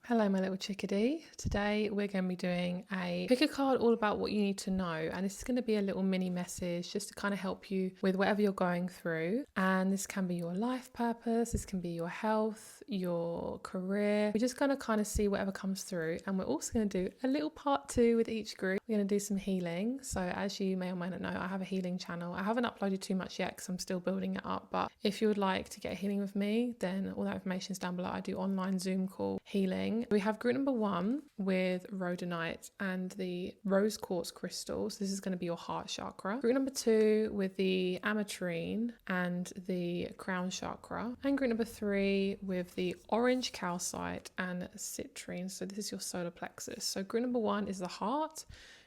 Hello, my little chickadee. Today we're going to be doing a pick a card all about what you need to know, and this is going to be a little mini message just to kind of help you with whatever you're going through. And this can be your life purpose, this can be your health, your career. We're just going to kind of see whatever comes through, and we're also going to do a little part 2 with each group. We're going to do some healing. So as you may or may not know, I have a healing channel. I haven't uploaded too much yet because I'm still building it up, but if you would like to get healing with me, then all that information is down below. I do online Zoom call healing. We have group number 1 with rhodonite and the rose quartz crystals. This is going to be your heart chakra. Group number 2 with the ametrine and the crown chakra. And group number 3 with the orange calcite and citrine. So this is your solar plexus. So group number 1 is the heart.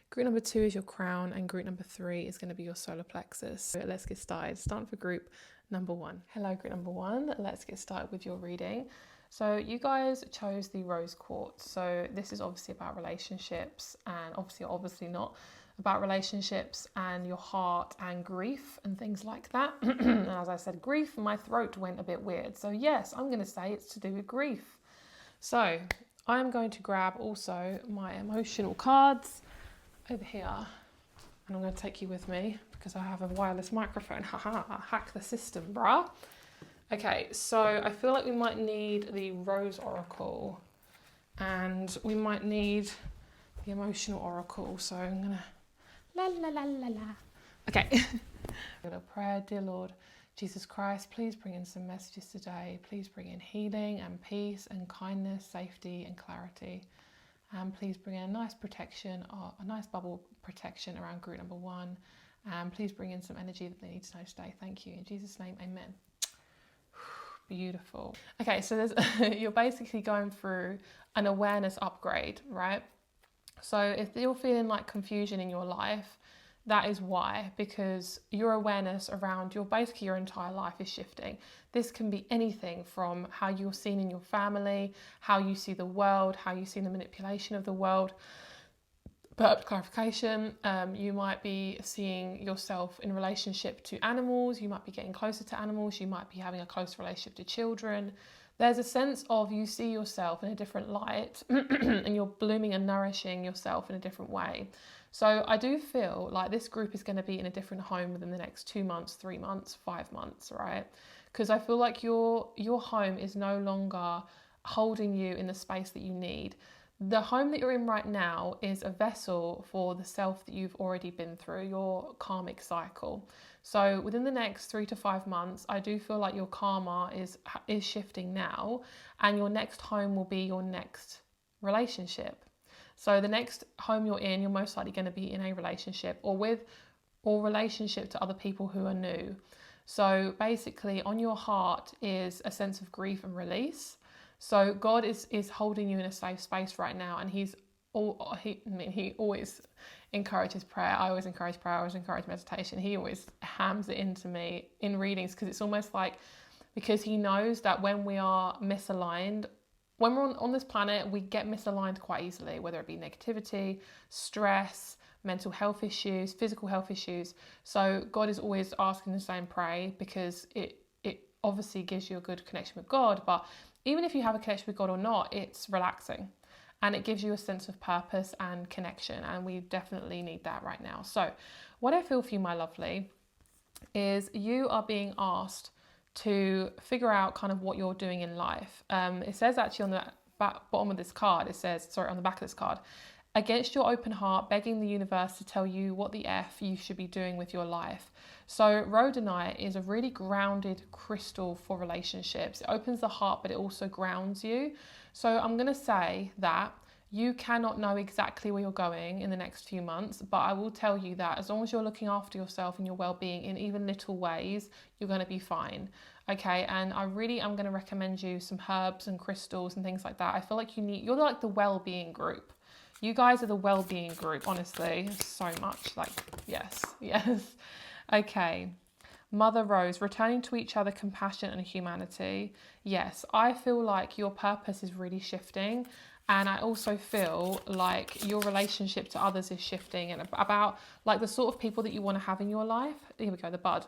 Group number 2 is your crown, and group number 3 is going to be your solar plexus. So let's get started. Starting for group number 1. Hello, group number 1. Let's get started with your reading. So you guys chose the rose quartz. So this is obviously about relationships, and obviously not about relationships and your heart and grief and things like that. And as I said, grief, my throat went a bit weird. So yes, I'm going to say it's to do with grief. So I'm going to grab also my emotional cards over here, and I'm going to take you with me because I have a wireless microphone. Haha, I hacked the system, bruh. Okay, so I feel like we might need the Rose Oracle, and we might need the Emotional Oracle. So I'm gonna la la la la la. Okay, I'm gonna pray. Dear Lord Jesus Christ, please bring in some messages today. Please bring in healing and peace and kindness, safety and clarity. And please bring in a nice protection, or a nice bubble protection around group number 1. And please bring in some energy that they need to know today. Thank you. In Jesus' name, amen. Beautiful. Okay, so you're basically going through an awareness upgrade, right? So if you're feeling like confusion in your life, that is why, because your awareness around your entire life is shifting. This can be anything from how you're seen in your family, how you see the world, how you see the manipulation of the world. But clarification, you might be seeing yourself in relationship to animals, you might be getting closer to animals, you might be having a close relationship to children. There's a sense of you see yourself in a different light and you're blooming and nourishing yourself in a different way. So I do feel like this group is going to be in a different home within the next 2 months, 3 months, 5 months, right? Because I feel like your home is no longer holding you in the space that you need. The home that you're in right now is a vessel for the self that you've already been through, your karmic cycle. So within the next 3 to 5 months, I do feel like your karma is shifting now, and your next home will be your next relationship. So the next home you're most likely going to be in a relationship or relationship to other people who are new. So basically on your heart is a sense of grief and release. So God is holding you in a safe space right now, and he always encourages prayer. I always encourage prayer. I always encourage meditation. He always hams it into me in readings, because it's almost like, because he knows that when we are misaligned, when we're on this planet, we get misaligned quite easily, whether it be negativity, stress, mental health issues, physical health issues. So God is always asking the same, pray, because it obviously gives you a good connection with God, but even if you have a connection with God or not, it's relaxing and it gives you a sense of purpose and connection, and we definitely need that right now. So what I feel for you, my lovely, is you are being asked to figure out kind of what you're doing in life. It says actually on the bottom of this card, on the back of this card, against your open heart, begging the universe to tell you what the F you should be doing with your life. So rhodonite is a really grounded crystal for relationships. It opens the heart, but it also grounds you. So I'm going to say that you cannot know exactly where you're going in the next few months, but I will tell you that as long as you're looking after yourself and your well-being in even little ways, you're going to be fine. Okay, and I'm going to recommend you some herbs and crystals and things like that. I feel like you're like the well-being group. You guys are the well-being group, honestly, so much. Like, yes. Okay. Mother Rose, returning to each other, compassion and humanity. Yes, I feel like your purpose is really shifting. And I also feel like your relationship to others is shifting, and about like the sort of people that you want to have in your life. Here we go, the bud.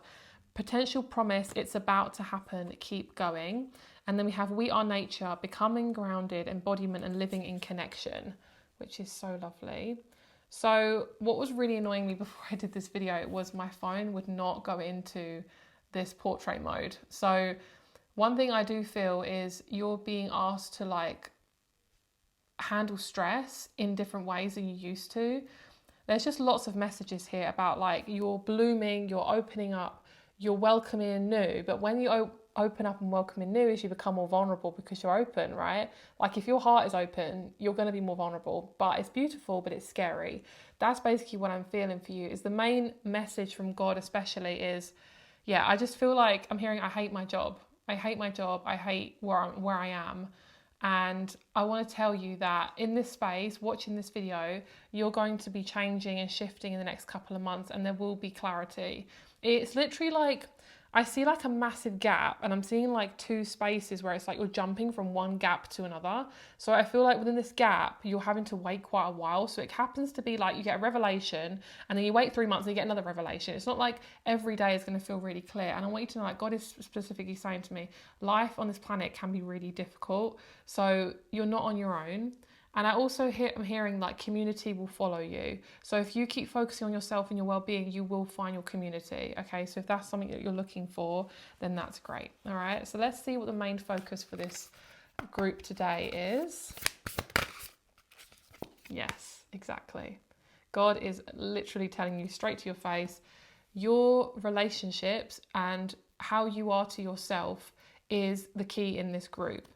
Potential promise, it's about to happen, keep going. And then we have we are nature, becoming grounded, embodiment, and living in connection, which is so lovely. So what was really annoying me before I did this video was my phone would not go into this portrait mode. So one thing I do feel is you're being asked to like handle stress in different ways than you used to. There's just lots of messages here about like you're blooming, you're opening up, you're welcoming new. But when you open up and welcome in new, is you become more vulnerable because you're open, right? Like if your heart is open, you're going to be more vulnerable. But it's beautiful, but it's scary. That's basically what I'm feeling for you. Is the main message from God especially is, yeah, I just feel like I'm hearing I hate my job. I hate my job. I hate where I am. And I want to tell you that in this space, watching this video, you're going to be changing and shifting in the next couple of months, and there will be clarity. It's literally like, I see like a massive gap, and I'm seeing like two spaces where it's like you're jumping from one gap to another. So I feel like within this gap, you're having to wait quite a while. So it happens to be like you get a revelation and then you wait 3 months and you get another revelation. It's not like every day is going to feel really clear. And I want you to know, like, God is specifically saying to me, life on this planet can be really difficult. So you're not on your own. And I also I'm hearing like community will follow you. So if you keep focusing on yourself and your well-being, you will find your community. Okay, so if that's something that you're looking for, then that's great. All right, so let's see what the main focus for this group today is. Yes, exactly. God is literally telling you straight to your face, your relationships and how you are to yourself is the key in this group.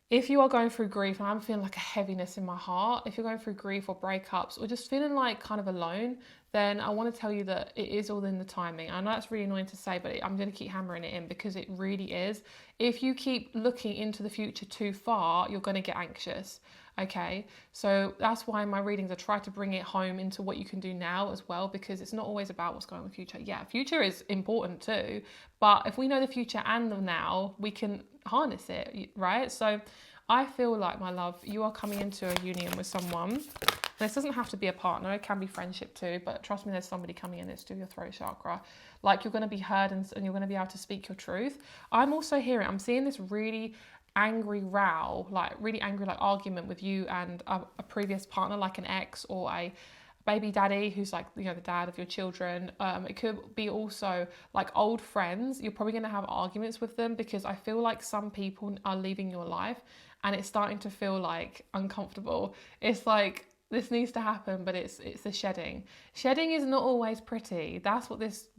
If you are going through grief, and I'm feeling like a heaviness in my heart, if you're going through grief or breakups or just feeling like kind of alone, then I want to tell you that it is all in the timing. I know that's really annoying to say, but I'm going to keep hammering it in because it really is. If you keep looking into the future too far, you're going to get anxious. Okay, so that's why in my readings I try to bring it home into what you can do now as well, because it's not always about what's going on in the future. Yeah, future is important too, but if we know the future and the now, we can harness it, right? So I feel like, my love, you are coming into a union with someone. This doesn't have to be a partner, it can be friendship too, but trust me, there's somebody coming in that's to your throat chakra. Like, you're going to be heard and you're going to be able to speak your truth. I'm also hearing, I'm seeing this really angry row, like really angry like argument with you and a previous partner, like an ex or a baby daddy who's like, you know, the dad of your children. It could be also like old friends. You're probably going to have arguments with them because I feel like some people are leaving your life and it's starting to feel like uncomfortable. It's like, this needs to happen, but it's the shedding. Shedding is not always pretty. That's what this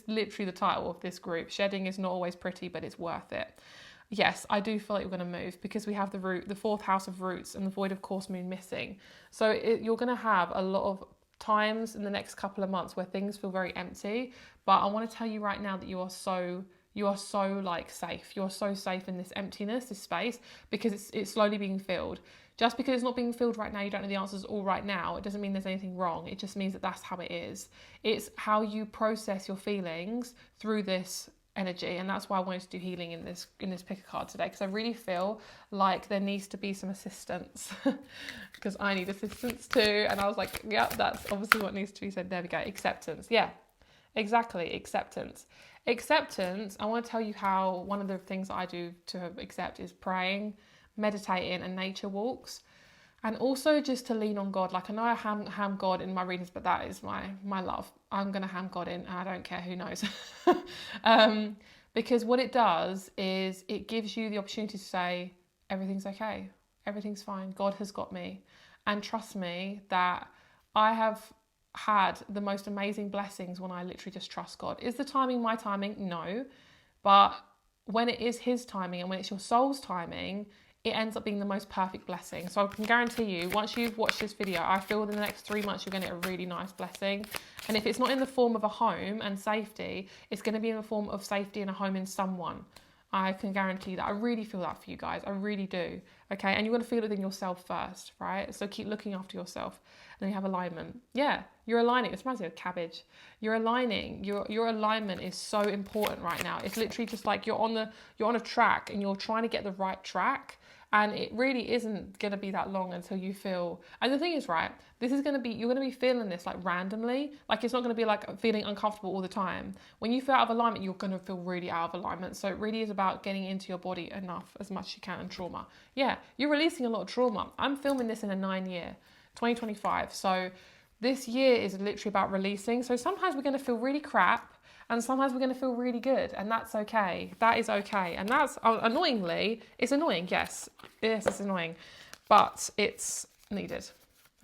literally the title of this group. Shedding is not always pretty, but it's worth it. Yes, I do feel like you're going to move because we have the fourth house of roots and the void of course moon missing. So you're going to have a lot of times in the next couple of months where things feel very empty. But I want to tell you right now that you are so like safe. You're so safe in this emptiness, this space, because it's slowly being filled. Just because it's not being filled right now, you don't know the answers all right now, it doesn't mean there's anything wrong. It just means that that's how it is. It's how you process your feelings through this energy, and that's why I wanted to do healing in this pick a card today, because I really feel like there needs to be some assistance because I need assistance too. And I was like, yep, that's obviously what needs to be said. There we go. Acceptance. Yeah, exactly. Acceptance. I want to tell you how one of the things that I do to accept is praying, meditating, and nature walks. And also just to lean on God. Like, I know I ham God in my readings, but that is my love. I'm going to ham God in, and I don't care who knows. Because what it does is it gives you the opportunity to say, everything's okay. Everything's fine. God has got me. And trust me that I have had the most amazing blessings when I literally just trust God. Is the timing my timing? No. But when it is his timing and when it's your soul's timing, it ends up being the most perfect blessing. So I can guarantee you, once you've watched this video, I feel in the next 3 months, you're going to get a really nice blessing. And if it's not in the form of a home and safety, it's going to be in the form of safety and a home in someone. I can guarantee that. I really feel that for you guys. I really do. Okay. And you're going to feel it within yourself first, right? So keep looking after yourself. And then you have alignment. Yeah. You're aligning. This reminds me of cabbage. You're aligning. Your alignment is so important right now. It's literally just like you're on a track and you're trying to get the right track. And it really isn't going to be that long until you feel, and the thing is, right, this is going to be, you're going to be feeling this like randomly. Like it's not going to be like feeling uncomfortable all the time. When you feel out of alignment, you're going to feel really out of alignment. So it really is about getting into your body enough, as much as you can, and trauma. Yeah, you're releasing a lot of trauma. I'm filming this in a 9-year, 2025. So this year is literally about releasing. So sometimes we're going to feel really crap, and sometimes we're going to feel really good, and that's okay. That is okay. And that's, annoyingly, it's annoying, yes. Yes, it's annoying, but it's needed,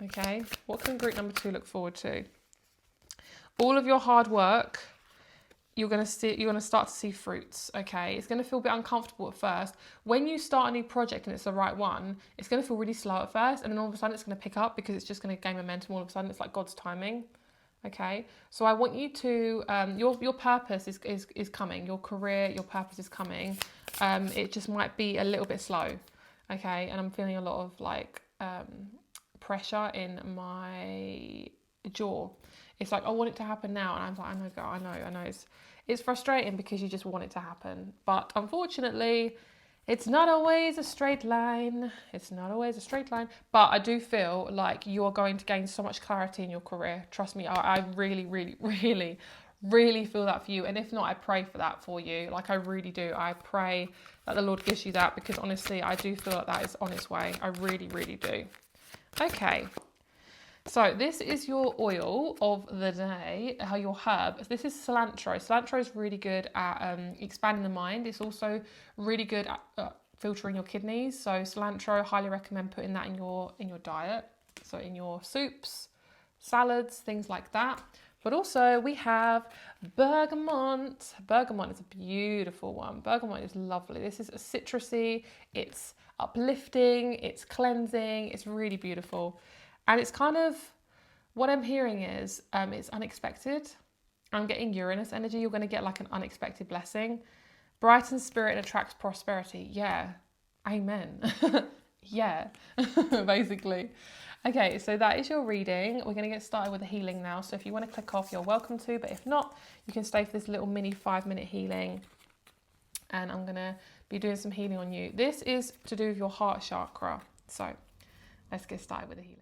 okay? What can group number 2 look forward to? All of your hard work, you're going to start to see fruits, okay? It's going to feel a bit uncomfortable at first. When you start a new project and it's the right one, it's going to feel really slow at first, and then all of a sudden it's going to pick up because it's just going to gain momentum all of a sudden. It's like God's timing. Okay, so I want you to, your purpose is coming, your career, your purpose is coming. It just might be a little bit slow, okay? And I'm feeling a lot of like pressure in my jaw. It's like, I want it to happen now. And I'm like, I know, girl, I know. It's frustrating because you just want it to happen. But unfortunately, it's not always a straight line. It's not always a straight line. But I do feel like you're going to gain so much clarity in your career. Trust me, I really, really, really, really feel that for you. And if not, I pray for that for you. Like I really do. I pray that the Lord gives you that, because honestly, I do feel like that is on its way. I really, really do. Okay. So this is your oil of the day, your herb. This is cilantro. Cilantro is really good at expanding the mind. It's also really good at filtering your kidneys. So cilantro, highly recommend putting that in your diet. So in your soups, salads, things like that. But also we have bergamot. Bergamot is a beautiful one. Bergamot is lovely. This is a citrusy, it's uplifting, it's cleansing, it's really beautiful. And it's kind of, what I'm hearing is, it's unexpected. I'm getting Uranus energy. You're going to get like an unexpected blessing. Brightens spirit and attracts prosperity. Yeah. Amen. Yeah. Basically. Okay, so that is your reading. We're going to get started with the healing now. So if you want to click off, you're welcome to. But if not, you can stay for this little mini 5-minute healing. And I'm going to be doing some healing on you. This is to do with your heart chakra. So let's get started with the healing.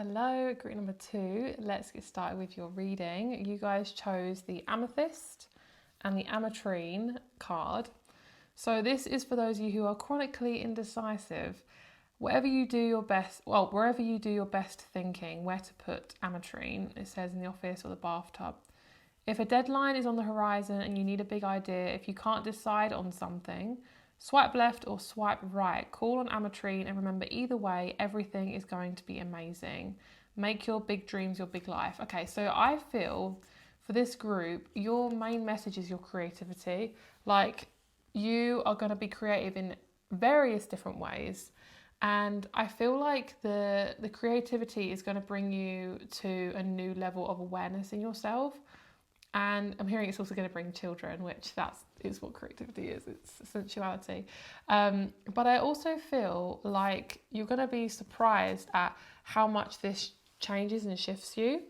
Hello, group number 2. Let's get started with your reading. You guys chose the amethyst and the ametrine card. So this is for those of you who are chronically indecisive. Wherever you do your best thinking where to put ametrine, it says in the office or the bathtub. If a deadline is on the horizon and you need a big idea, if you can't decide on something, swipe left or swipe right. Call on ametrine and remember, either way, everything is going to be amazing. Make your big dreams your big life. Okay, so I feel for this group, your main message is your creativity. Like, you are going to be creative in various different ways. And I feel like the creativity is going to bring you to a new level of awareness in yourself. And I'm hearing it's also going to bring children, which is what creativity is. It's sensuality. But I also feel like you're going to be surprised at how much this changes and shifts you.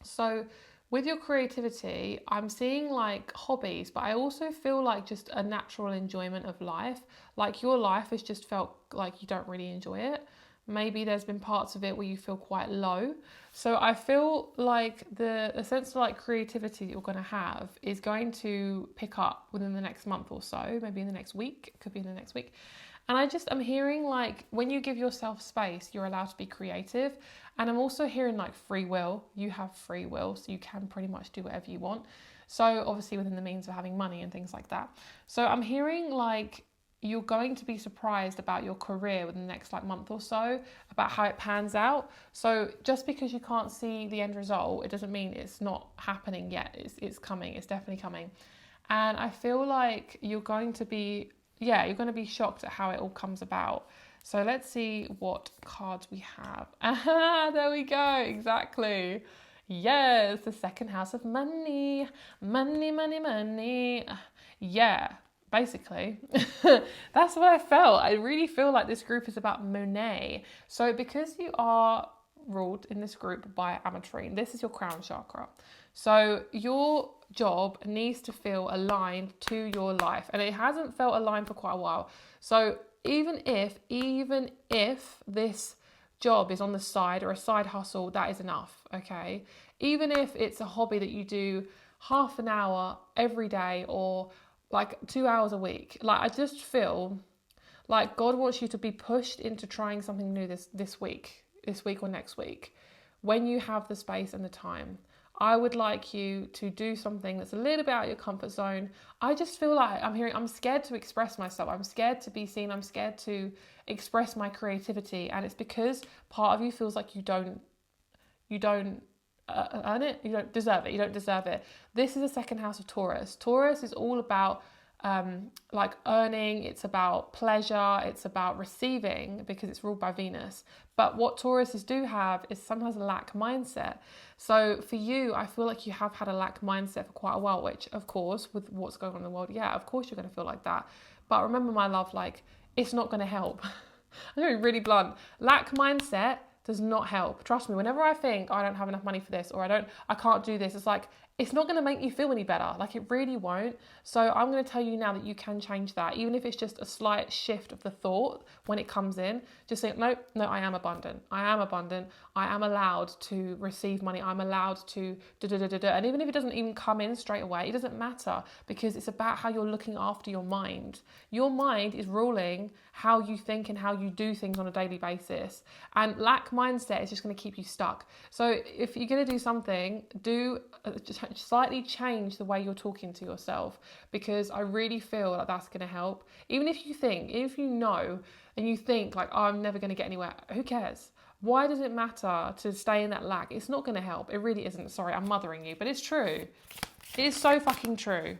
So with your creativity, I'm seeing like hobbies, but I also feel like just a natural enjoyment of life. Like your life has just felt like you don't really enjoy it. Maybe there's been parts of it where you feel quite low. So I feel like the sense of like creativity that you're going to have is going to pick up within the next month or so, maybe in the next week, could be in the next week. And I'm hearing like when you give yourself space, you're allowed to be creative. And I'm also hearing like free will. You have free will, so you can pretty much do whatever you want. So obviously within the means of having money and things like that. So I'm hearing like you're going to be surprised about your career within the next like month or so, about how it pans out. So just because you can't see the end result, it doesn't mean it's not happening yet. It's coming. It's definitely coming. And I feel like you're going to be shocked at how it all comes about. So let's see what cards we have. There we go. Exactly. Yes, the second house of money. Money, money, money. Yeah. Basically, that's what I felt. I really feel like this group is about Monet. So because you are ruled in this group by ametrine, this is your crown chakra. So your job needs to feel aligned to your life. And it hasn't felt aligned for quite a while. So even if this job is on the side or a side hustle, that is enough, okay? Even if it's a hobby that you do half an hour every day or like 2 hours a week. Like, I just feel like God wants you to be pushed into trying something new this week or next week, when you have the space and the time. I would like you to do something that's a little bit out of your comfort zone. I just feel like I'm scared to express myself. I'm scared to be seen. I'm scared to express my creativity. And it's because part of you feels like you don't earn it, you don't deserve it. This is the second house of Taurus. Taurus is all about like earning, it's about pleasure, it's about receiving, because it's ruled by Venus. But what Tauruses do have is sometimes a lack mindset. So for you, I feel like you have had a lack mindset for quite a while, which of course, with what's going on in the world, yeah, of course you're going to feel like that. But remember, my love, like, it's not going to help. I'm going to be really blunt. Lack mindset does not help. Trust me, whenever I think, oh, I don't have enough money for this, or I can't do this, it's like, it's not going to make you feel any better. Like, it really won't. So I'm going to tell you now that you can change that, even if it's just a slight shift of the thought when it comes in. Just think, no, I am abundant. I am allowed to receive money. I'm allowed to And even if it doesn't even come in straight away, it doesn't matter, because it's about how you're looking after your mind. Your mind is ruling how you think and how you do things on a daily basis. And lack mindset is just going to keep you stuck. So if you're going to do something, just slightly change the way you're talking to yourself, because I really feel like that's going to help. Even if you know and you think like, oh, I'm never going to get anywhere, who cares? Why does it matter to stay in that lack? It's not going to help. It really isn't. Sorry, I'm mothering you, but it's true. It is so fucking true.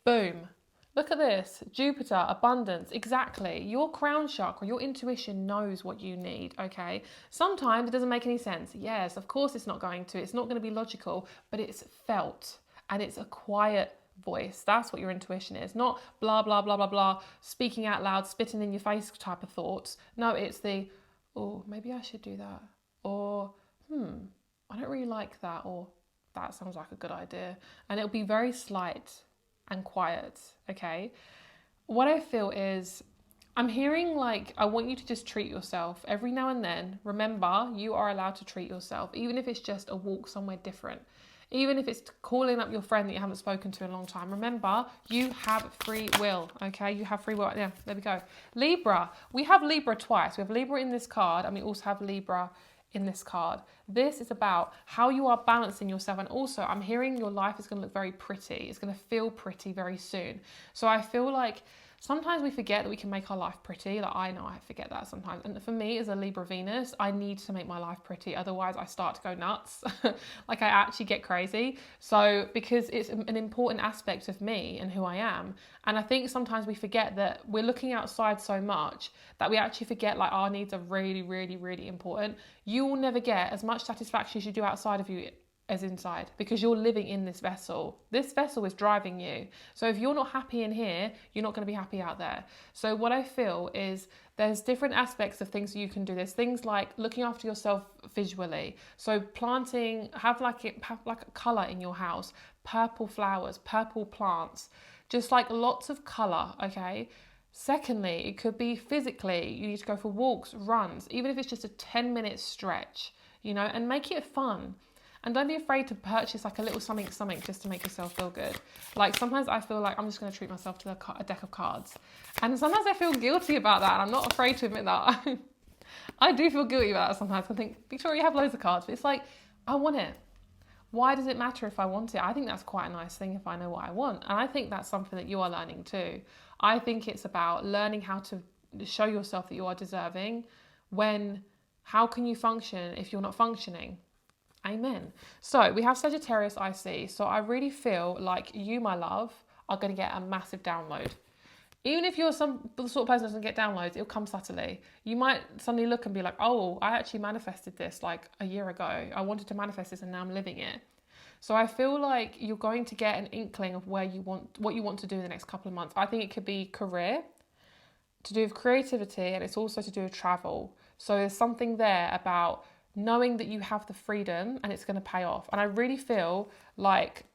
Boom. Look at this. Jupiter, abundance. Exactly. Your crown chakra, your intuition knows what you need, okay? Sometimes it doesn't make any sense. Yes, of course it's not going to. It's not going to be logical, but it's felt, and it's a quiet voice. That's what your intuition is. Not blah, blah, blah, blah, blah, speaking out loud, spitting in your face type of thoughts. No, it's the, oh, maybe I should do that. Or, I don't really like that. Or, that sounds like a good idea. And it'll be very slight and quiet, okay? What I feel is, I'm hearing like, I want you to just treat yourself every now and then. Remember, you are allowed to treat yourself, even if it's just a walk somewhere different. Even if it's calling up your friend that you haven't spoken to in a long time. Remember, you have free will, okay? You have free will. Yeah, there we go. Libra. We have Libra twice. We have Libra in this card, and we also have Libra in this card. This is about how you are balancing yourself. And also, I'm hearing your life is going to look very pretty. It's going to feel pretty very soon. So I feel like sometimes we forget that we can make our life pretty. Like, I know I forget that sometimes. And for me, as a Libra Venus, I need to make my life pretty. Otherwise, I start to go nuts. Like, I actually get crazy. So, because it's an important aspect of me and who I am. And I think sometimes we forget that we're looking outside so much that we actually forget, like, our needs are really, really, really important. You will never get as much satisfaction as you do outside of you as inside, because you're living in this vessel. This vessel is driving you. So if you're not happy in here, you're not going to be happy out there. So what I feel is there's different aspects of things you can do. There's things like looking after yourself visually. So planting, have like a color in your house, purple flowers, purple plants, just like lots of color, okay? Secondly, it could be physically. You need to go for walks, runs, even if it's just a 10-minute stretch, you know, and make it fun. And don't be afraid to purchase like a little something just to make yourself feel good. Like, sometimes I feel like I'm just going to treat myself to a deck of cards. And sometimes I feel guilty about that. And I'm not afraid to admit that. I do feel guilty about that sometimes. I think, Victoria, you have loads of cards. But it's like, I want it. Why does it matter if I want it? I think that's quite a nice thing if I know what I want. And I think that's something that you are learning too. I think it's about learning how to show yourself that you are deserving how can you function if you're not functioning? Amen. So we have Sagittarius IC. So I really feel like you, my love, are going to get a massive download. Even if you're the sort of person that doesn't get downloads, it'll come subtly. You might suddenly look and be like, oh, I actually manifested this like a year ago. I wanted to manifest this and now I'm living it. So I feel like you're going to get an inkling of what you want to do in the next couple of months. I think it could be career, to do with creativity, and it's also to do with travel. So there's something there about knowing that you have the freedom and it's going to pay off. And I really feel like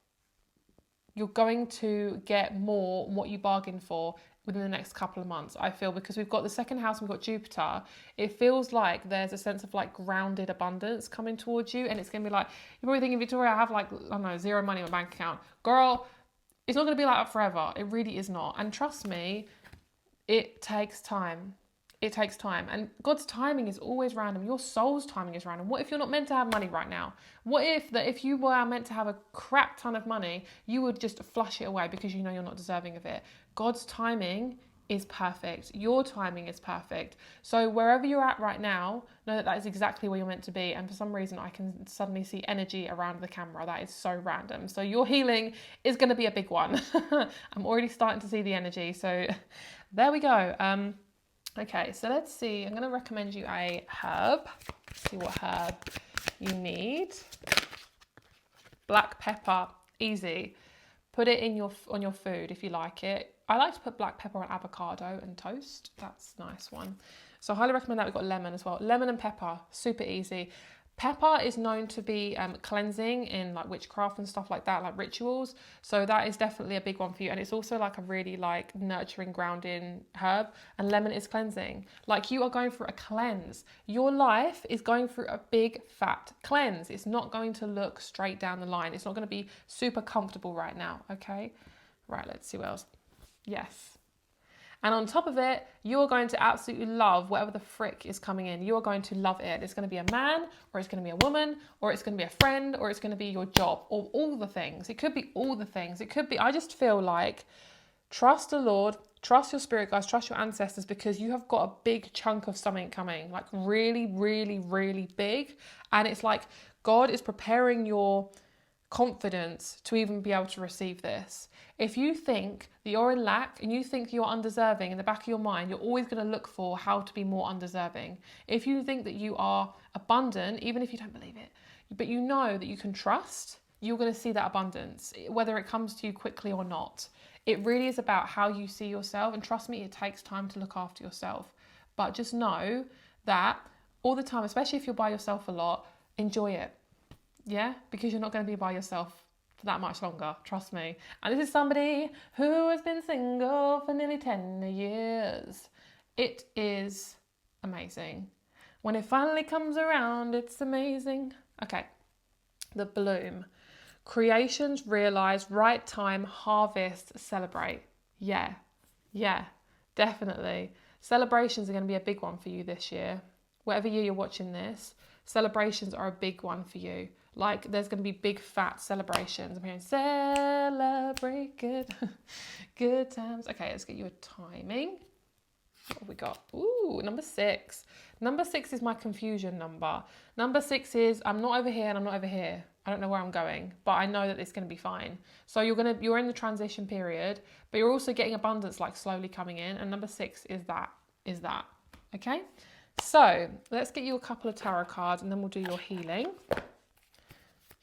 you're going to get more what you bargained for within the next couple of months. I feel, because we've got the second house and we've got Jupiter, it feels like there's a sense of like grounded abundance coming towards you. And it's going to be like, you're probably thinking, Victoria, I have like, I don't know, zero money in my bank account. Girl, it's not going to be like that forever. It really is not. And trust me, it takes time. It takes time, and God's timing is always random. Your soul's timing is random. What if you're not meant to have money right now? What if you were meant to have a crap ton of money, you would just flush it away because you know you're not deserving of it? God's timing is perfect. Your timing is perfect. So wherever you're at right now, know that is exactly where you're meant to be. And for some reason, I can suddenly see energy around the camera. That is so random. So your healing is going to be a big one. I'm already starting to see the energy. So there we go. Okay, so let's see. I'm going to recommend you a herb. See what herb you need. Black pepper, easy. Put it in on your food if you like it. I like to put black pepper on avocado and toast. That's a nice one. So I highly recommend that. We've got lemon as well. Lemon and pepper, super easy. Pepper is known to be cleansing in like witchcraft and stuff like that, like rituals. So that is definitely a big one for you. And it's also like a really like nurturing, grounding herb. And lemon is cleansing. Like, you are going through a cleanse. Your life is going through a big fat cleanse. It's not going to look straight down the line. It's not going to be super comfortable right now. Okay. Right. Let's see what else. Yes. And on top of it, you are going to absolutely love whatever the frick is coming in. You are going to love it. It's going to be a man, or it's going to be a woman, or it's going to be a friend, or it's going to be your job, or all the things. It could be all the things. It could be, I just feel like, trust the Lord, trust your spirit guides, trust your ancestors, because you have got a big chunk of something coming, like really, really, really big. And it's like God is preparing your confidence to even be able to receive this. If you think that you're in lack and you think you're undeserving, in the back of your mind, you're always going to look for how to be more undeserving. If you think that you are abundant, even if you don't believe it, but you know that you can trust, you're going to see that abundance, whether it comes to you quickly or not. It really is about how you see yourself. And trust me, it takes time to look after yourself. But just know that all the time, especially if you're by yourself a lot, enjoy it. Yeah, because you're not going to be by yourself for that much longer, trust me. And this is somebody who has been single for nearly 10 years. It is amazing. When it finally comes around, it's amazing. Okay, the bloom. Creations realize, right time, harvest, celebrate. Yeah, definitely. Celebrations are going to be a big one for you this year. Whatever year you're watching this, celebrations are a big one for you. Like, there's going to be big fat celebrations. I'm hearing celebrate good times. Okay, let's get you a timing. What have we got? Ooh, number 6. Number 6 is my confusion number. Number 6 is I'm not over here and I'm not over here. I don't know where I'm going, but I know that it's going to be fine. So you're in the transition period, but you're also getting abundance like slowly coming in. And number 6 is that. Okay? So let's get you a couple of tarot cards and then we'll do your healing.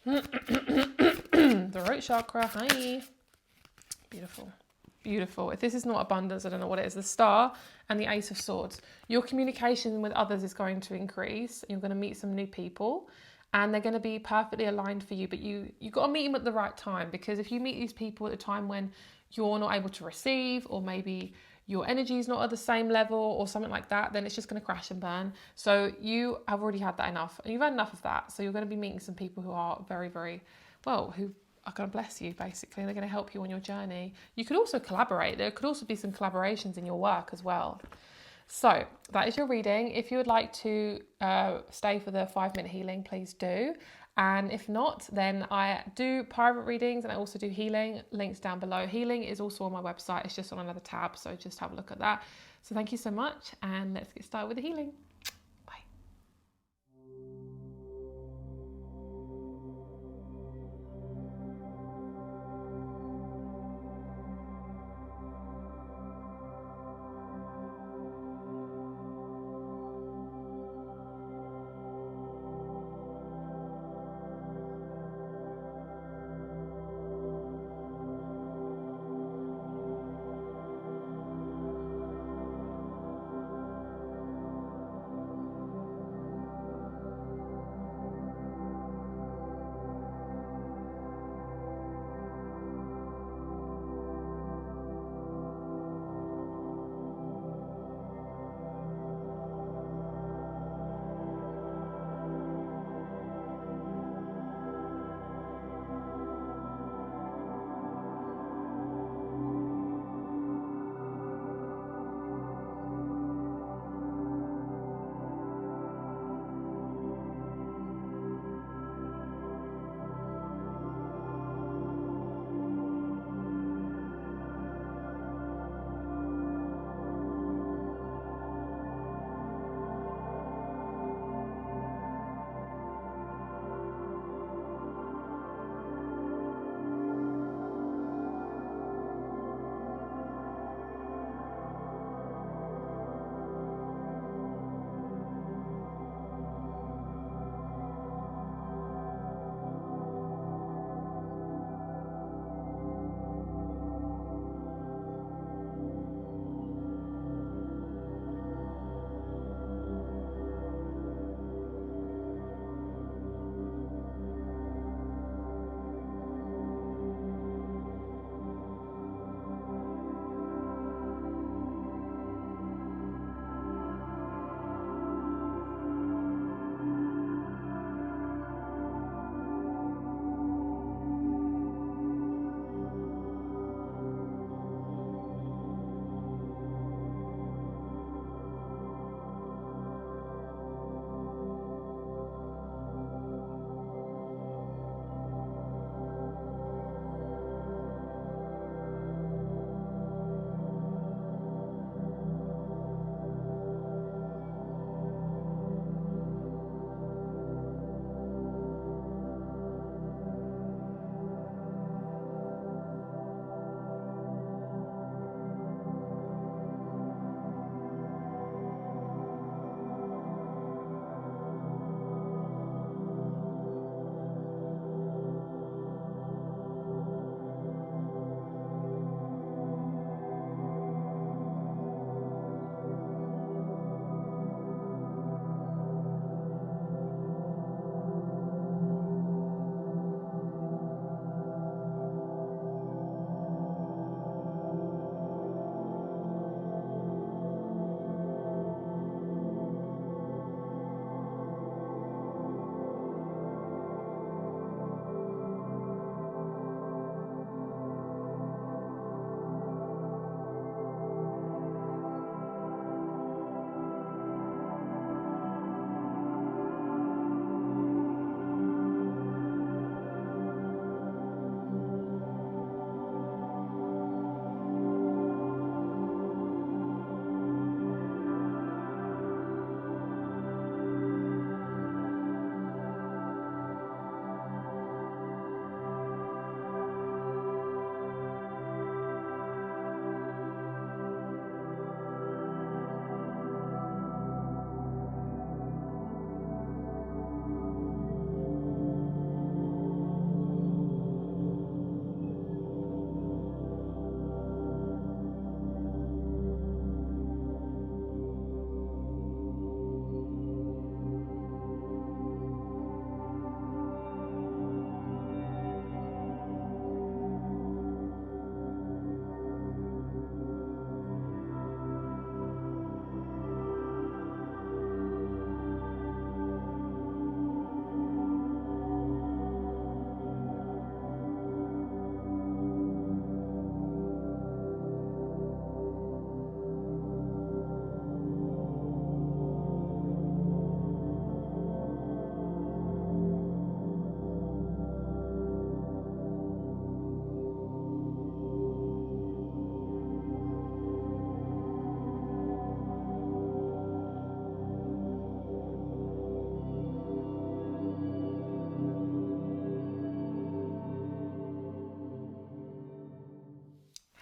The root chakra, hi. Beautiful. Beautiful. If this is not abundance, I don't know what it is. The Star and the Ace of Swords. Your communication with others is going to increase. You're going to meet some new people and they're going to be perfectly aligned for you. But you've got to meet them at the right time, because if you meet these people at a time when you're not able to receive, or maybe your energy is not at the same level or something like that, then it's just going to crash and burn. So you have already had that enough. And you've had enough of that. So you're going to be meeting some people who are very, very, well, who are going to bless you, basically. They're going to help you on your journey. You could also collaborate. There could also be some collaborations in your work as well. So that is your reading. If you would like to stay for the 5-minute healing, please do. And if not, then I do private readings and I also do healing. Links down below. Healing is also on my website. It's just on another tab, so just have a look at that. So thank you so much, and let's get started with the healing.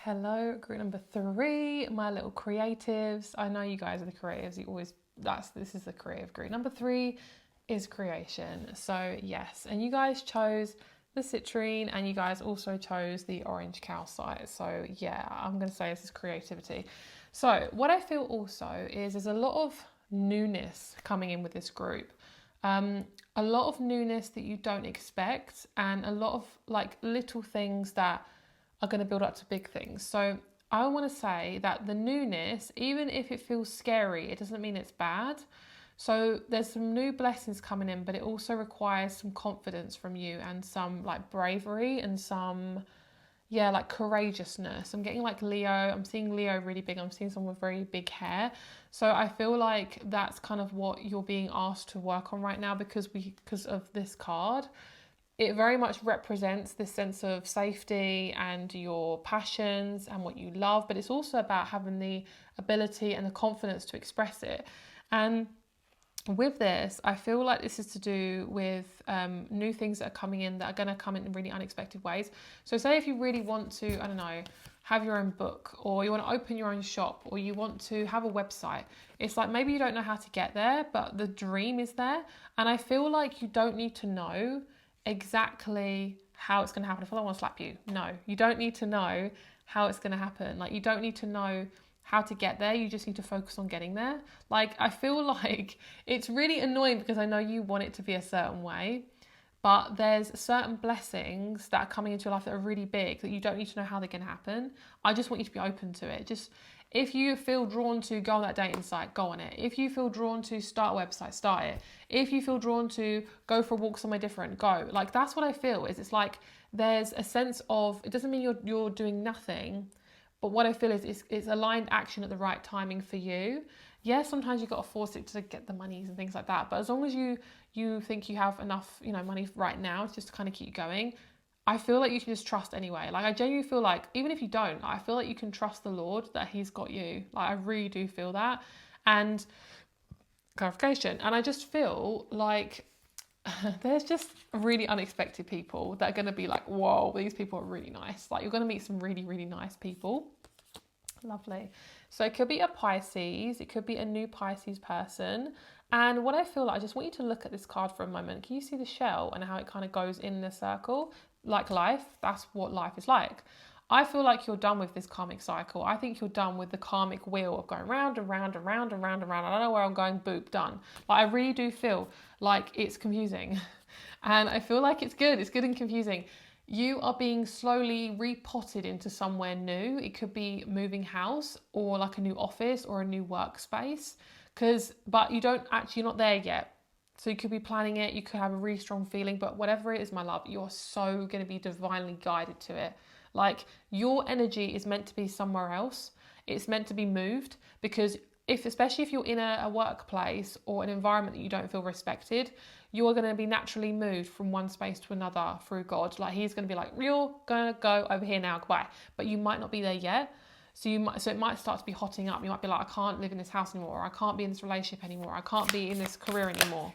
Hello, group number 3, my little creatives. I know you guys are the creatives. This is the creative group. Number 3 is creation. So yes, and you guys chose the citrine and you guys also chose the orange calcite. So yeah, I'm going to say this is creativity. So what I feel also is there's a lot of newness coming in with this group. A lot of newness that you don't expect and a lot of like little things that are going to build up to big things. So I want to say that the newness, even if it feels scary, it doesn't mean it's bad. So there's some new blessings coming in, but it also requires some confidence from you and some like bravery and some, yeah, like courageousness. I'm getting like Leo. I'm seeing Leo really big. I'm seeing someone with very big hair. So I feel like that's kind of what you're being asked to work on right now because of this card. It very much represents this sense of safety and your passions and what you love, but it's also about having the ability and the confidence to express it. And with this, I feel like this is to do with new things that are coming in that are going to come in really unexpected ways. So say if you really want to, I don't know, have your own book or you want to open your own shop or you want to have a website. It's like maybe you don't know how to get there, but the dream is there. And I feel like you don't need to know exactly how it's going to happen. If I want to slap you, no, you don't need to know how it's going to happen. Like you don't need to know how to get there. You just need to focus on getting there. Like I feel like it's really annoying because I know you want it to be a certain way, but there's certain blessings that are coming into your life that are really big that you don't need to know how they're going to happen. I just want you to be open to it. Just if you feel drawn to go on that dating site, go on it. If you feel drawn to start a website, start it. If you feel drawn to go for a walk somewhere different, go. Like that's what I feel is it's like there's a sense of, it doesn't mean you're doing nothing, but what I feel is it's aligned action at the right timing for you. Yeah, sometimes you've got to force it to get the monies and things like that. But as long as you think you have enough, money right now just to kind of keep you going, I feel like you can just trust anyway. Like I genuinely feel like, even if you don't, I feel like you can trust the Lord that he's got you. Like I really do feel that. And clarification. And I just feel like there's just really unexpected people that are going to be like, whoa, these people are really nice. Like you're going to meet some really, really nice people. Lovely. So it could be a Pisces. It could be a new Pisces person. And what I feel like, I just want you to look at this card for a moment. Can you see the shell and how it kind of goes in the circle? Like life, that's what life is like. I feel like you're done with this karmic cycle. I think you're done with the karmic wheel of going round and round and round and round and round. I don't know where I'm going, boop, done. Like I really do feel like it's confusing. And I feel like it's good. It's good and confusing. You are being slowly repotted into somewhere new. It could be moving house or like a new office or a new workspace. But you're not there yet. So you could be planning it, you could have a really strong feeling, but whatever it is, my love, you're so going to be divinely guided to it. Like your energy is meant to be somewhere else. It's meant to be moved because especially if you're in a workplace or an environment that you don't feel respected, you're going to be naturally moved from one space to another through God. Like he's going to be like, you're going to go over here now, goodbye. But you might not be there yet. So it might start to be hotting up. You might be like, I can't live in this house anymore. Or I can't be in this relationship anymore. I can't be in this career anymore.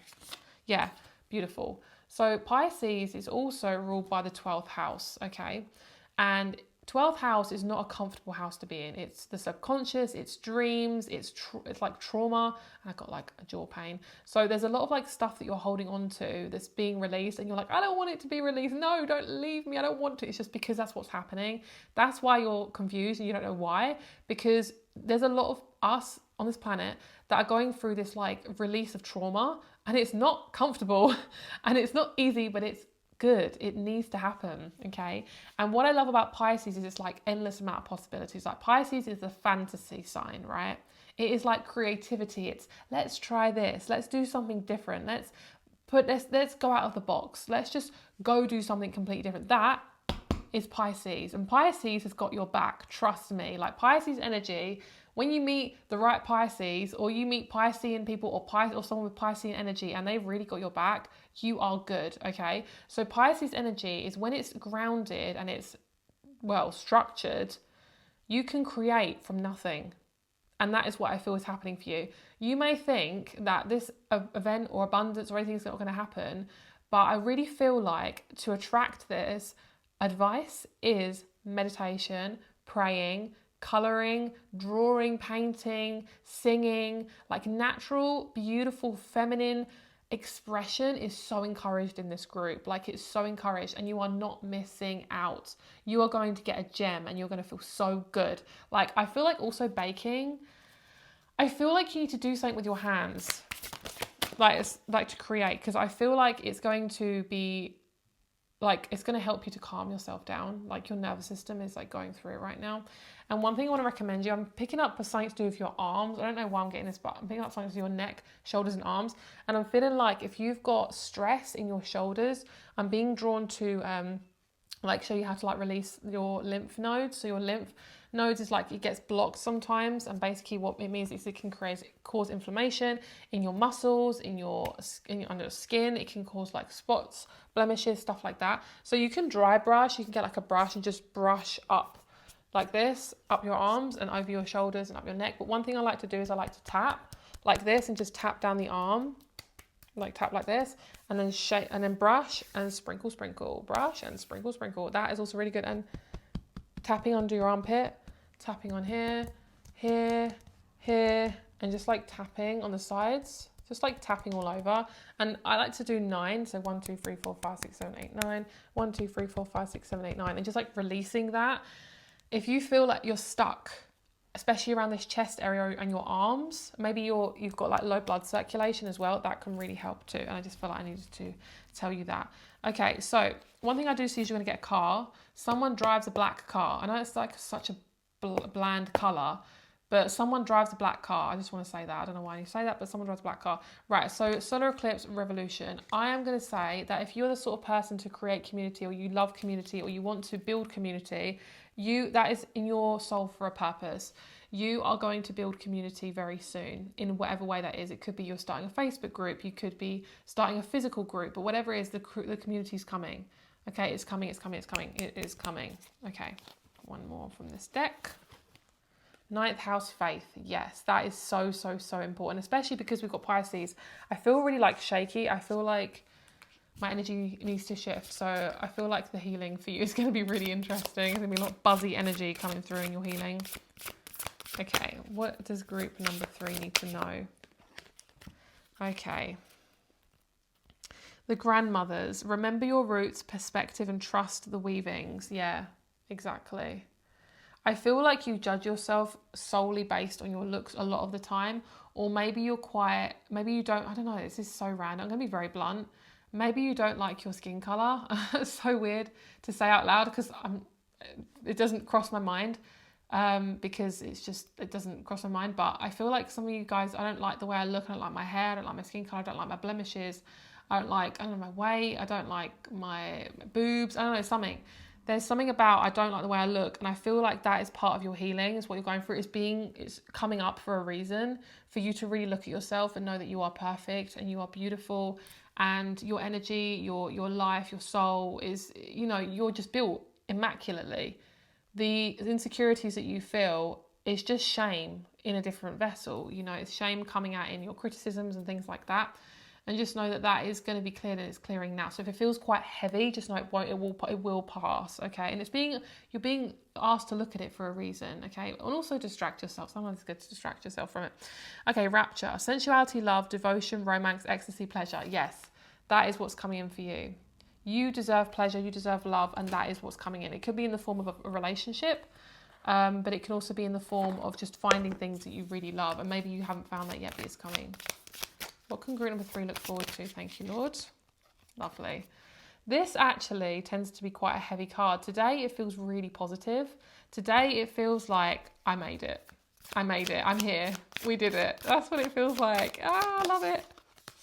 Yeah, beautiful. So Pisces is also ruled by the 12th house, okay? And 12th house is not a comfortable house to be in. It's the subconscious, it's dreams, it's like trauma. And I got like a jaw pain. So there's a lot of like stuff that you're holding on to that's being released and you're like, I don't want it to be released. No, don't leave me. I don't want to. It's just because that's what's happening. That's why you're confused and you don't know why. Because there's a lot of us on this planet that are going through this like release of trauma and it's not comfortable and it's not easy, but it's good. It needs to happen, okay? And what I love about Pisces is it's like endless amount of possibilities. Like Pisces is the fantasy sign, right? It is like creativity. It's let's try this. Let's do something different. Let's go out of the box. Let's just go do something completely different. That is Pisces. And Pisces has got your back. Trust me. Like Pisces energy, when you meet the right Pisces or you meet Piscean people or someone with Piscean energy and they've really got your back, you are good, okay? So Pisces energy is when it's grounded and it's, well, structured, you can create from nothing. And that is what I feel is happening for you. You may think that this event or abundance or anything is not going to happen, but I really feel like to attract this, advice is meditation, praying, colouring, drawing, painting, singing, like natural, beautiful, feminine expression is so encouraged in this group. Like it's so encouraged, and you are not missing out. You are going to get a gem and you're going to feel so good. Like I feel like also baking, I feel like you need to do something with your hands, like it's like to create, because I feel like it's going to be like, it's going to help you to calm yourself down. Like your nervous system is like going through it right now. And one thing I want to recommend you, I'm picking up something to do with your arms. I don't know why I'm getting this, but I'm picking up something to do with your neck, shoulders and arms. And I'm feeling like if you've got stress in your shoulders, I'm being drawn to like show you how to like release your lymph nodes. So your lymph nodes is like, it gets blocked sometimes, and basically what it means is it can cause inflammation in your muscles, in your under the skin. It can cause like spots, blemishes, stuff like that. So you can dry brush, you can get like a brush and just brush up like this, up your arms and over your shoulders and up your neck. But one thing I like to do is I like to tap like this and just tap down the arm, like tap like this, and then shake, and then brush and sprinkle, brush and sprinkle. That is also really good. And tapping under your armpit, tapping on here, and just like tapping on the sides, just like tapping all over. And I like to do 9, so 1, 2, 3, 4, 5, 6, 7, 8, 9, 1, 2, 3, 4, 5, 6, 7, 8, 9, and just like releasing that. If you feel like you're stuck, especially around this chest area and your arms, maybe you've got like low blood circulation as well, that can really help too. And I just feel like I needed to tell you that. Okay, so one thing I do see is you're going to get a car. Someone drives a black car. I know it's like such a bland colour, but someone drives a black car. I just want to say that. I don't know why you say that, but someone drives a black car. Right, so solar eclipse revolution. I am going to say that if you're the sort of person to create community, or you love community, or you want to build community, that is in your soul for a purpose. You are going to build community very soon in whatever way that is. It could be you're starting a Facebook group. You could be starting a physical group, but whatever it is, the community is coming. Okay, it's coming. It is coming. Okay, one more from this deck. 9th house faith. Yes, that is so important, especially because we've got Pisces. I feel really like shaky. I feel like my energy needs to shift. So I feel like the healing for you is going to be really interesting. There's going to be a lot of buzzy energy coming through in your healing. Okay, what does group number 3 need to know? Okay. The grandmothers. Remember your roots, perspective, and trust the weavings. Yeah, exactly. I feel like you judge yourself solely based on your looks a lot of the time. Or maybe you're quiet. Maybe you don't. I don't know. This is so random. I'm going to be very blunt. Maybe you don't like your skin colour. It's so weird to say out loud, because it doesn't cross my mind, because it doesn't cross my mind. But I feel like some of you guys, I don't like the way I look. I don't like my hair. I don't like my skin colour. I don't like my blemishes. I don't know, my weight. I don't like my boobs. I don't know, something. There's something about I don't like the way I look, and I feel like that is part of your healing. Is what you're going through. It's coming up for a reason, for you to really look at yourself and know that you are perfect and you are beautiful. And your energy, your life, your soul is, you're just built immaculately. The insecurities that you feel is just shame in a different vessel. It's shame coming out in your criticisms and things like that. And just know that is going to be cleared, and it's clearing now. So if it feels quite heavy, just know it will pass, okay? And you're being asked to look at it for a reason, okay? And also distract yourself. Sometimes it's good to distract yourself from it. Okay, rapture, sensuality, love, devotion, romance, ecstasy, pleasure. Yes, that is what's coming in for you. You deserve pleasure, you deserve love, and that is what's coming in. It could be in the form of a relationship, but it can also be in the form of just finding things that you really love. And maybe you haven't found that yet, but it's coming. What can group number 3 look forward to? Thank you, Lord. Lovely. This actually tends to be quite a heavy card. Today, it feels really positive. Today, it feels like I made it. I'm here. We did it. That's what it feels like. I love it.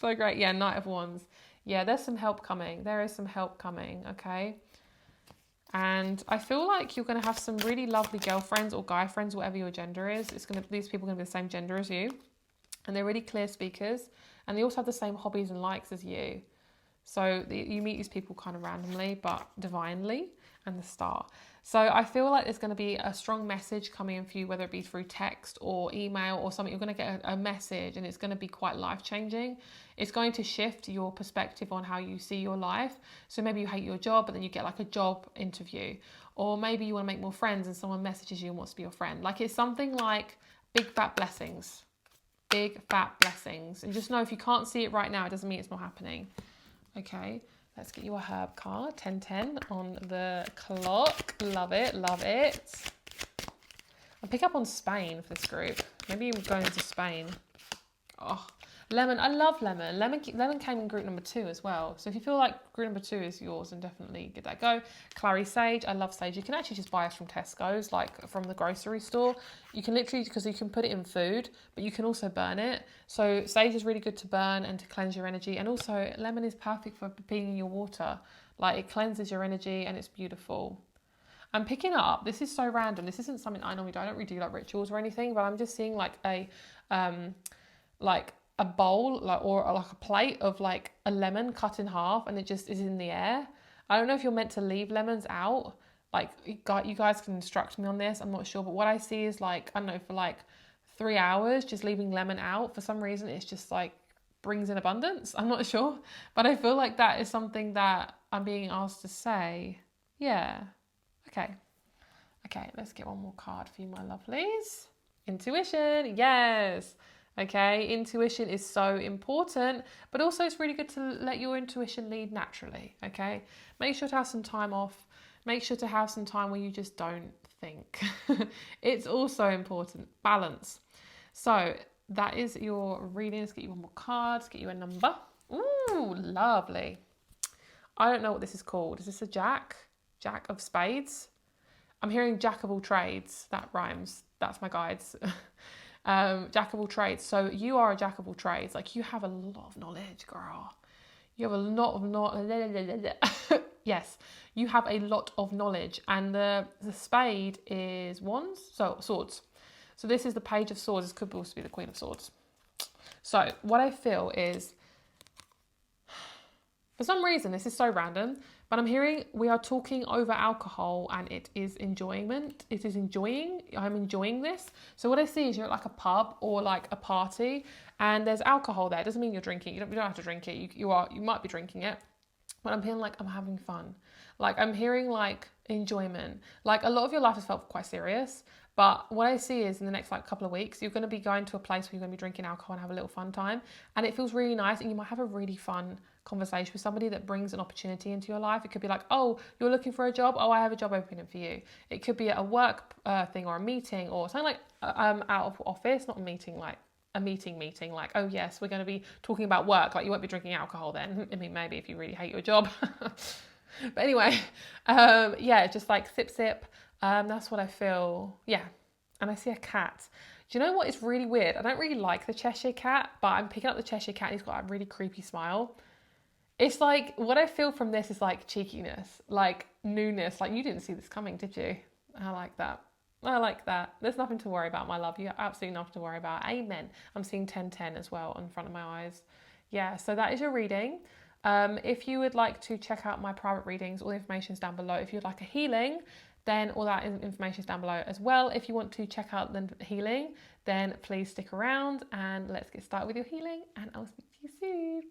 So great. Yeah, Knight of Wands. Yeah, there's some help coming. There is some help coming, okay? And I feel like you're going to have some really lovely girlfriends or guy friends, whatever your gender is. These people are going to be the same gender as you. And they're really clear speakers. And they also have the same hobbies and likes as you. So you meet these people kind of randomly, but divinely, and the star. So I feel like there's going to be a strong message coming in for you, whether it be through text or email or something. You're going to get a message, and it's going to be quite life-changing. It's going to shift your perspective on how you see your life. So maybe you hate your job, but then you get like a job interview. Or maybe you want to make more friends and someone messages you and wants to be your friend. Like, it's something like big fat blessings. Big fat blessings. And just know, if you can't see it right now, it doesn't mean it's not happening. Okay, let's get you a herb card. 1010 on the clock. Love it, love it. I'll pick up on Spain for this group. Maybe you're going to Spain. Oh, lemon. I love lemon. Lemon came in group number 2 as well. So if you feel like group number 2 is yours, then definitely give that a go. Clary sage. I love sage. You can actually just buy it from Tesco's, like from the grocery store. You can literally, because you can put it in food, but you can also burn it. So sage is really good to burn and to cleanse your energy. And also lemon is perfect for being in your water. Like, it cleanses your energy and it's beautiful. I'm picking up, this is so random. This isn't something I normally do. I don't really do like rituals or anything, but I'm just seeing like a bowl, like, or like a plate of like a lemon cut in half, and it just is in the air. I don't know if you're meant to leave lemons out. Like, you guys can instruct me on this. I'm not sure, but what I see is like, I don't know, for like 3 hours, just leaving lemon out. For some reason, it's just like brings in abundance. I'm not sure, but I feel like that is something that I'm being asked to say. Yeah. Okay, let's get one more card for you, my lovelies. Intuition, yes. Okay, intuition is so important, but also it's really good to let your intuition lead naturally, okay? Make sure to have some time off. Make sure to have some time where you just don't think. It's also important. Balance. So that is your reading. Let's get you one more card. Let's get you a number. Ooh, lovely. I don't know what this is called. Is this a jack? Jack of spades? I'm hearing jack of all trades. That rhymes. That's my guides. Jack of all trades. So you are a jack of all trades. Like, you have a lot of knowledge, girl. You have a lot of knowledge. Yes, you have a lot of knowledge. And the spade is wands, so swords. So this is the page of swords. This could also be the queen of swords. So what I feel is, for some reason, this is so random, but I'm hearing we are talking over alcohol, and it is enjoyment. It is enjoying. I'm enjoying this. So what I see is you're at like a pub or like a party, and there's alcohol there. It doesn't mean you're drinking. You don't have to drink it. You might be drinking it. But I'm feeling like I'm having fun. Like, I'm hearing like enjoyment. Like, a lot of your life has felt quite serious. But what I see is in the next like couple of weeks, you're going to be going to a place where you're going to be drinking alcohol and have a little fun time. And it feels really nice. And you might have a really fun conversation with somebody that brings an opportunity into your life. It could be like, oh, you're looking for a job? Oh, I have a job opening for you. It could be a work thing or a meeting or something like out of office, not a meeting, like a meeting, like, oh yes, we're going to be talking about work. Like, you won't be drinking alcohol then. I mean, maybe if you really hate your job. But anyway, yeah, just like sip. That's what I feel. Yeah. And I see a cat. Do you know what is really weird? I don't really like the Cheshire cat, but I'm picking up the Cheshire cat and he's got a really creepy smile. It's like, what I feel from this is like cheekiness, like newness. Like, you didn't see this coming, did you? I like that. There's nothing to worry about, my love. You have absolutely nothing to worry about. Amen. I'm seeing 1010 as well in front of my eyes. Yeah, so that is your reading. If you would like to check out my private readings, all the information is down below. If you'd like a healing, then all that information is down below as well. If you want to check out the healing, then please stick around and let's get started with your healing, and I'll speak to you soon.